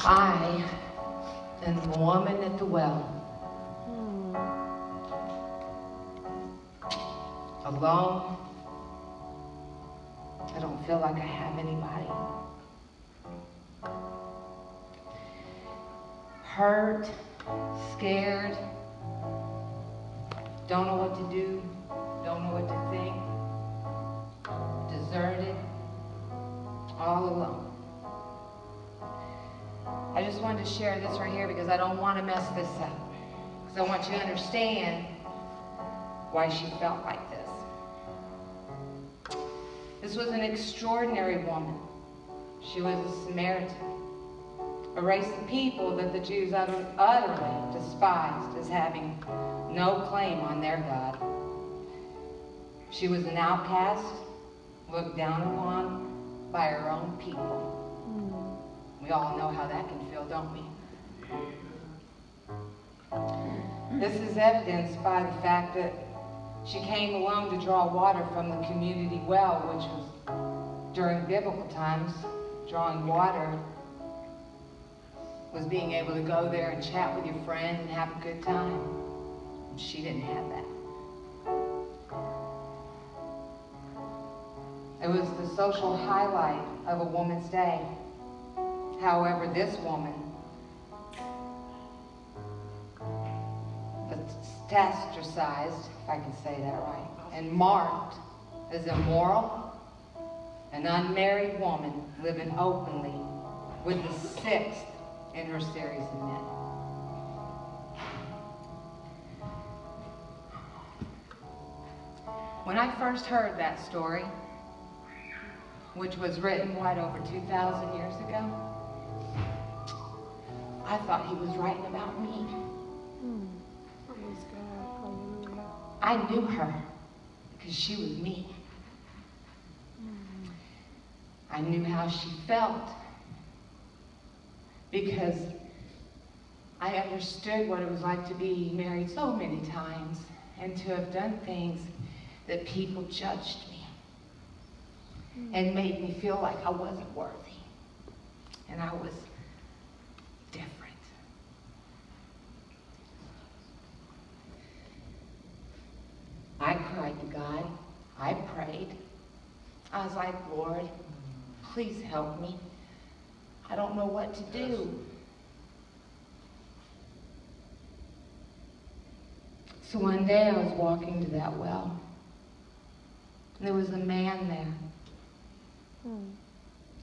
I am the woman at the well. Alone. I don't feel like I have anybody. Hurt, scared, don't know what to do, don't know what to think, deserted, all alone. I just wanted to share this right here because I don't want to mess this up. Because I want you to understand why she felt like this. This was an extraordinary woman. She was a Samaritan, a race of people that the Jews utterly despised as having no claim on their God. She was an outcast, looked down upon by her own people. We all know how that can feel, don't we? This is evidenced by the fact that she came alone to draw water from the community well, which was, during biblical times, drawing water was being able to go there and chat with your friend and have a good time. She didn't have that. It was the social highlight of a woman's day. However, this woman metastasized, if I can say that right, and marked as immoral, an unmarried woman living openly with the sixth in her series of men. When I first heard that story, which was written, over 2,000 years ago, I thought he was writing about me. I knew her because she was me. I knew how she felt because I understood what it was like to be married so many times and to have done things that people judged me and made me feel like I wasn't worthy and I was different. I cried to God. I prayed. I was like, Lord, please help me. I don't know what to do. So one day I was walking to that well. And there was a man there.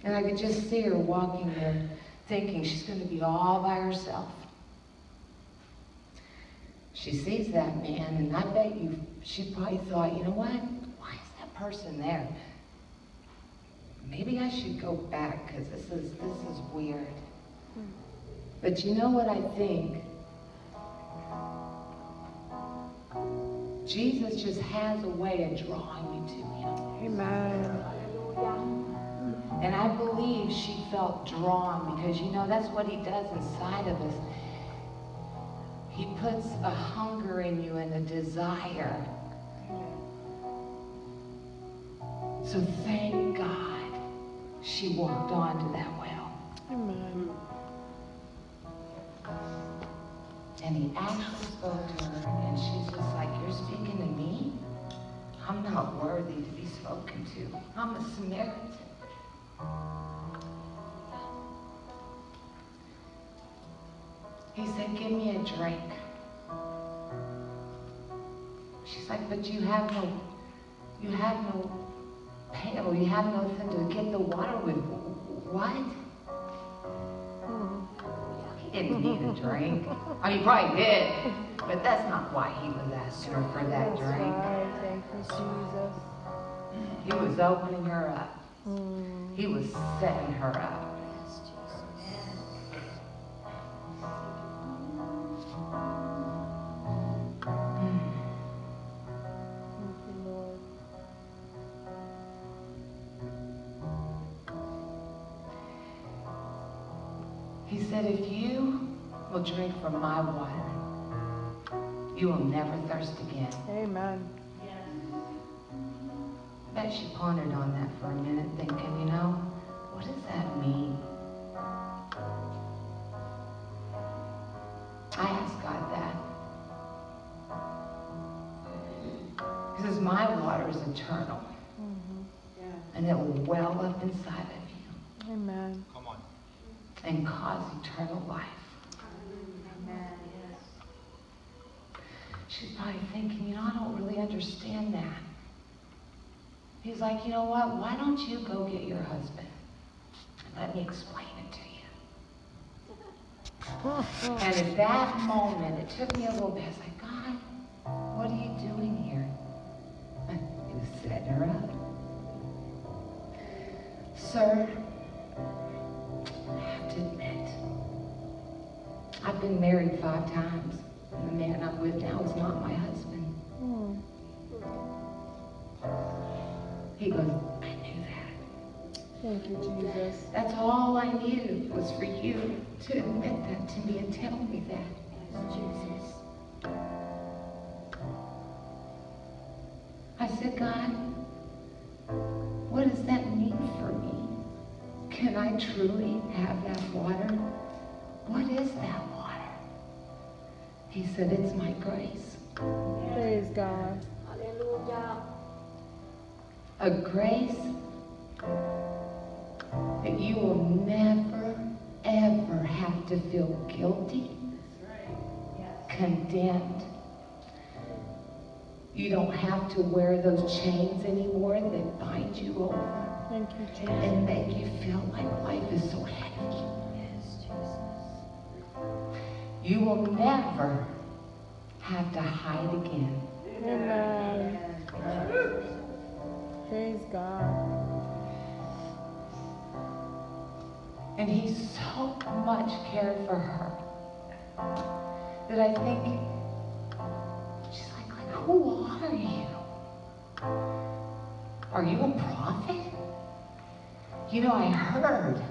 And I could just see her walking there, thinking she's going to be all by herself. She sees that man, and I bet you she probably thought, you know what? Why is that person there? Maybe I should go back because this is weird. But you know what I think? Jesus just has a way of drawing you to him. Amen. And I believe she felt drawn because, you know, that's what he does inside of us. He puts a hunger in you and a desire. So thank God she walked onto that well. Amen. And he actually spoke to her, and she's just like, you're speaking to me? I'm not worthy to be spoken to. I'm a Samaritan. He said, give me a drink. She's like, but you have no pail, you have nothing to get the water with. What? He didn't need a drink. I mean, he probably did, but that's not why he was asking her for that drink. Thank you, Jesus. He was opening her up. He was setting her up. He said, if you will drink from my water, you will never thirst again. Amen. I bet she pondered on that for a minute, thinking, you know, what does that mean? I asked God that. He says, my water is eternal. And it will well up inside of you. Amen. Come on. And cause eternal life. Amen. Yes. She's probably thinking, you know, I don't really understand that. He's like, you know what? Why don't you go get your husband? Let me explain it to you. And at that moment, it took me a little bit. I was like, God, what are you doing here? He was setting her up. Sir, I have to admit, I've been married 5 times, and the man I'm with now is not my husband. He goes, I knew that. Thank you, Jesus. That's all I needed was for you to admit that to me and tell me that. Jesus. I said, God, what does that mean for me? Can I truly have that water? What is that water? He said, it's my grace. Praise God. Hallelujah. A grace that you will never, ever have to feel guilty, condemned. You don't have to wear those chains anymore that bind you over Thank you, Jesus. and make you feel like life is so heavy. Yes, Jesus. You will never have to hide again. Amen. Praise God. And he so much cared for her that I think, she's like, who are you? Are you a prophet? You know, I heard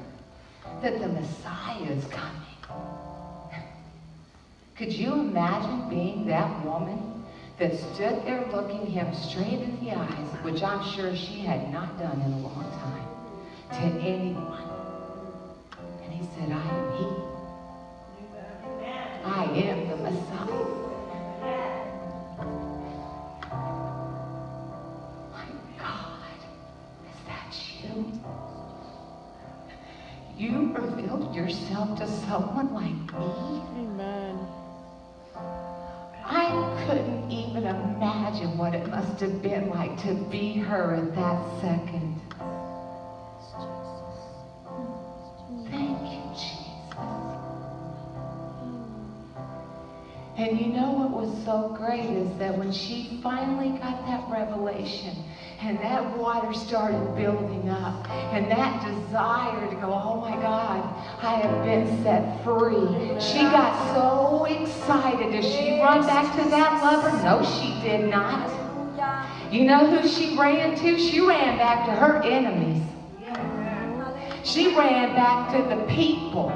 that the Messiah is coming. Could you imagine being that woman that stood there looking him straight in the eyes, which I'm sure she had not done in a long time, to anyone? And he said, I am he. I am the Messiah. My God, is that you? You revealed yourself to someone like me? Amen. I couldn't even imagine what it must have been like to be her at that second. Thank you, Jesus. And you know what was so great is that when she finally got that revelation and that water started building up and that desire to go, oh my God, I have been set free. She got so excited. Did she run back to that lover? No, she did not. You know who she ran to? She ran back to her enemies. She ran back to the people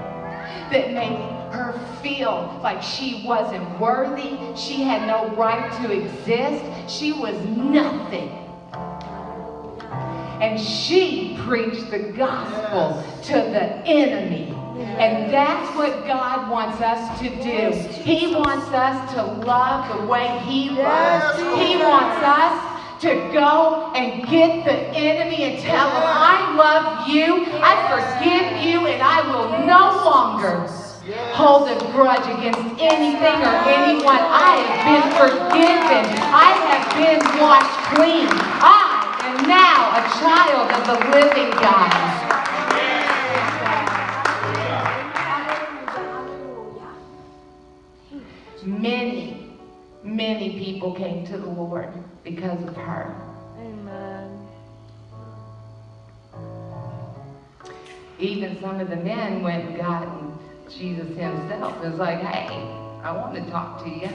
that made her feel like she wasn't worthy. She had no right to exist. She was nothing. And she preached the gospel to the enemy. And that's what God wants us to do. He wants us to love the way He loves. He wants us to go and get the enemy and tell him, I love you, I forgive you, and I will no longer hold a grudge against anything or anyone. I have been forgiven. I have been washed clean. I am now a child of the living God. Many people came to the Lord because of her. Amen. Even some of the men went and got Jesus himself. It was like, hey, I want to talk to you.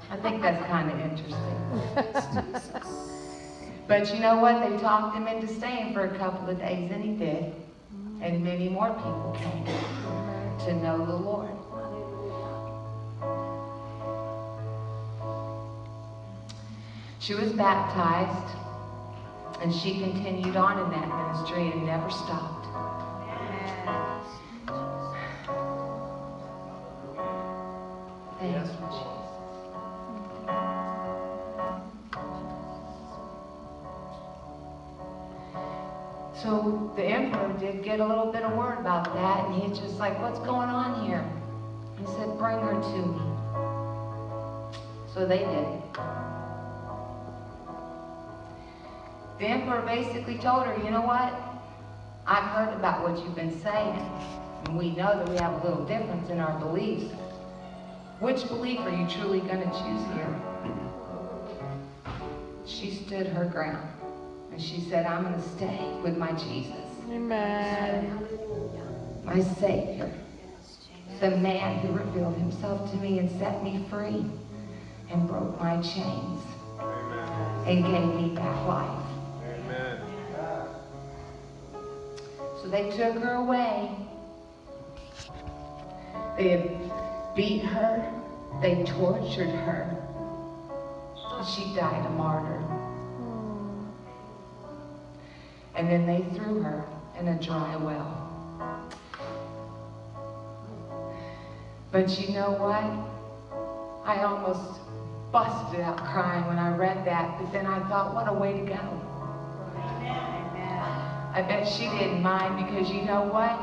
I think that's kind of interesting. But you know what? They talked him into staying for a couple of days, and he did. And many more people came to know the Lord. She was baptized And she continued on in that ministry and never stopped. Thank you, Jesus. So the emperor did get a little bit of word about that, and he's just like, what's going on here? He said, bring her to me. So they did. The emperor basically told her, you know what? I've heard about what you've been saying, and we know that we have a little difference in our beliefs. Which belief are you truly going to choose here? She stood her ground, and she said, I'm going to stay with my Jesus. Amen. My Savior, the man who revealed himself to me and set me free and broke my chains and gave me back life. Amen. So they took her away. They had beat her. They tortured her. She died a martyr. And then they threw her in a dry well. But you know what? I almost busted out crying when I read that, but then I thought, what a way to go. I bet she didn't mind, because you know what?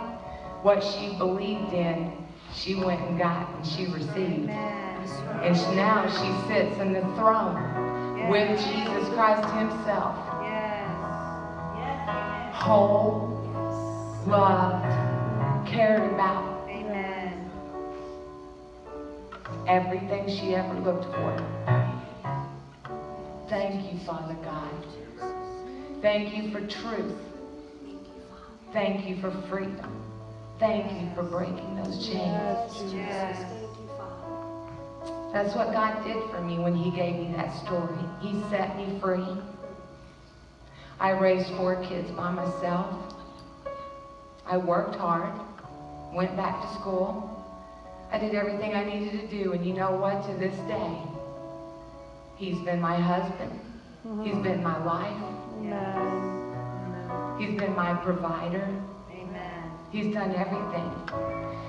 What she believed in, she went and got and she received. And now she sits in the throne with Jesus Christ himself. Whole, loved, cared about. Everything she ever looked for. Thank you, Father God. Thank you for truth. Thank you for freedom. Thank you for breaking those chains. That's what God did for me when he gave me that story. He set me free. I raised 4 kids by myself. I worked hard, went back to school. I did everything I needed to do, and you know what? To this day, he's been my husband. He's been my life. He's been my provider. He's done everything.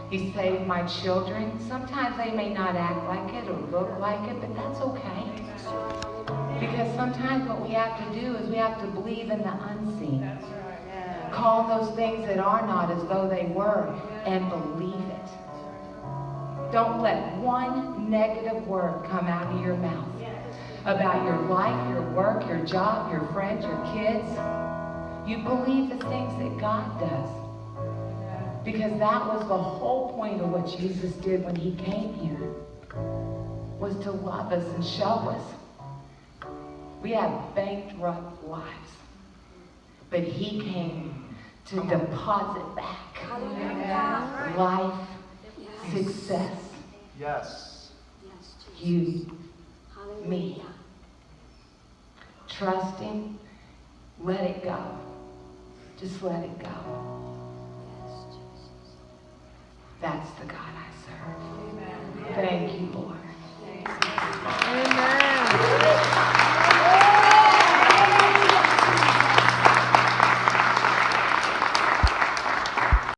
He saved my children. Sometimes they may not act like it or look like it, but that's okay. Because sometimes what we have to do is we have to believe in the unseen. Call those things that are not as though they were, and believe it. Don't let one negative word come out of your mouth about your life, your work, your job, your friends, your kids. You believe the things that God does. Because that was the whole point of what Jesus did when he came here, was to love us and show us. We have bankrupt lives, but he came to deposit back life, success. Yes. You, me. Trust him. Let it go. Just let it go. That's the God I serve. Thank you, Lord.